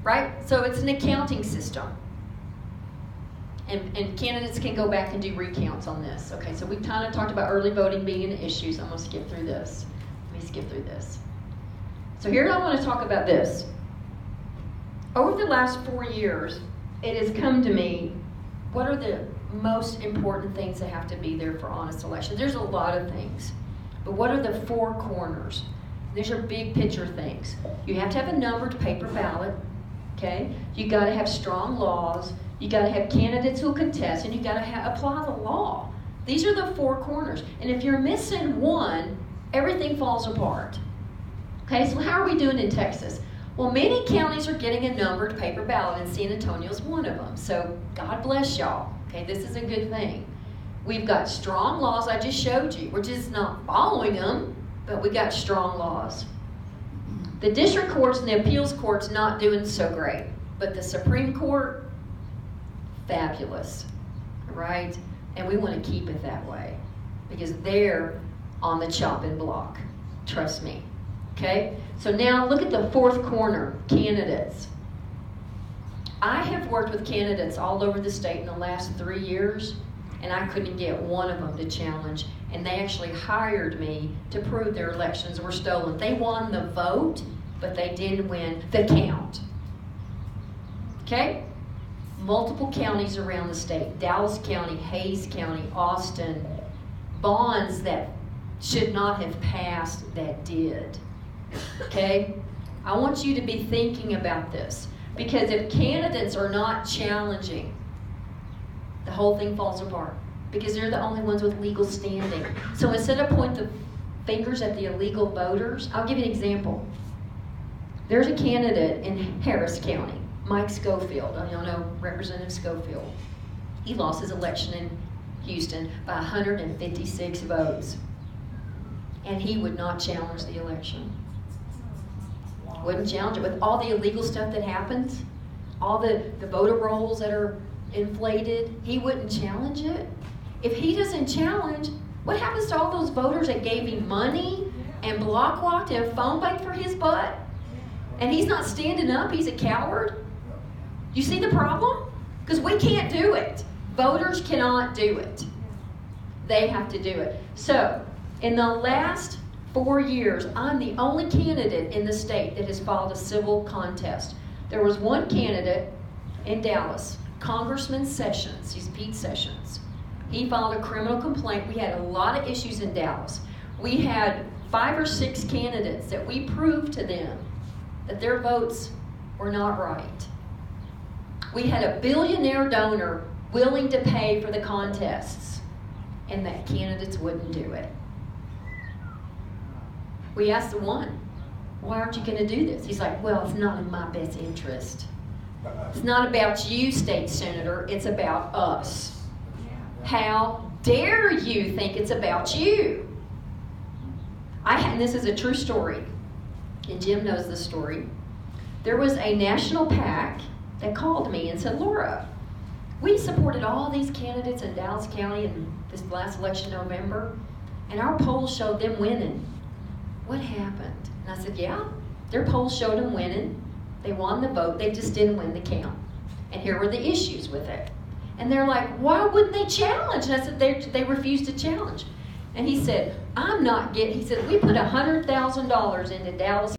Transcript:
right? So it's an accounting system. And candidates can go back and do recounts on this. Okay, so we've kind of talked about early voting being an issue, so I'm going to skip through this. Let me skip through this. So here I want to talk about this. Over the last 4 years, it has come to me, what are the most important things that have to be there for honest election? There's a lot of things, but what are the 4 corners? These are big picture things. You have to have a numbered paper ballot, okay? You got to have strong laws. You got to have candidates who contest, and you got to apply the law. These are the 4 corners. And if you're missing one, everything falls apart. Okay, so how are we doing in Texas? Well, many counties are getting a numbered paper ballot, and San Antonio's one of them. So God bless y'all. Okay, this is a good thing. We've got strong laws I just showed you. We're just not following them, but we got strong laws. The district courts and the appeals courts not doing so great, but the Supreme Court, fabulous, right? And we want to keep it that way because they're on the chopping block. Trust me. Okay? So now look at the 4th corner, candidates. I have worked with candidates all over the state in the last 3 years, and I couldn't get one of them to challenge. And they actually hired me to prove their elections were stolen. They won the vote, but they didn't win the count. Okay? Multiple counties around the state, Dallas County, Hayes County, Austin, bonds that should not have passed that did. Okay? I want you to be thinking about this, because if candidates are not challenging, the whole thing falls apart, because they're the only ones with legal standing. So instead of pointing the fingers at the illegal voters, I'll give you an example. There's a candidate in Harris County, Mike Schofield. Y'all know Representative Schofield. He lost his election in Houston by 156 votes. And he would not challenge the election. Wouldn't challenge it. With all the illegal stuff that happens, all the voter rolls that are inflated, he wouldn't challenge it. If he doesn't challenge, what happens to all those voters that gave him money and block walked and phone banked for his butt? And he's not standing up, he's a coward? You see the problem? Because we can't do it. Voters cannot do it. They have to do it. So, in the last 4 years, I'm the only candidate in the state that has filed a civil contest. There was one candidate in Dallas, Congressman Sessions. He's Pete Sessions. He filed a criminal complaint. We had a lot of issues in Dallas. We had 5 or 6 candidates that we proved to them that their votes were not right. We had a billionaire donor willing to pay for the contests, and that candidates wouldn't do it. We asked the one, why aren't you going to do this? He's like, well, it's not in my best interest. It's not about you, state senator, it's about us. How dare you think it's about you? And this is a true story, and Jim knows this story. There was a national PAC that called me and said, Laura, we supported all these candidates in Dallas County in this last election in November, and our polls showed them winning. What happened? And I said, yeah, their polls showed them winning. They won the vote, they just didn't win the count. And here were the issues with it. And they're like, why wouldn't they challenge? And I said, they refused to challenge. And he said, he said, we put $100,000 into Dallas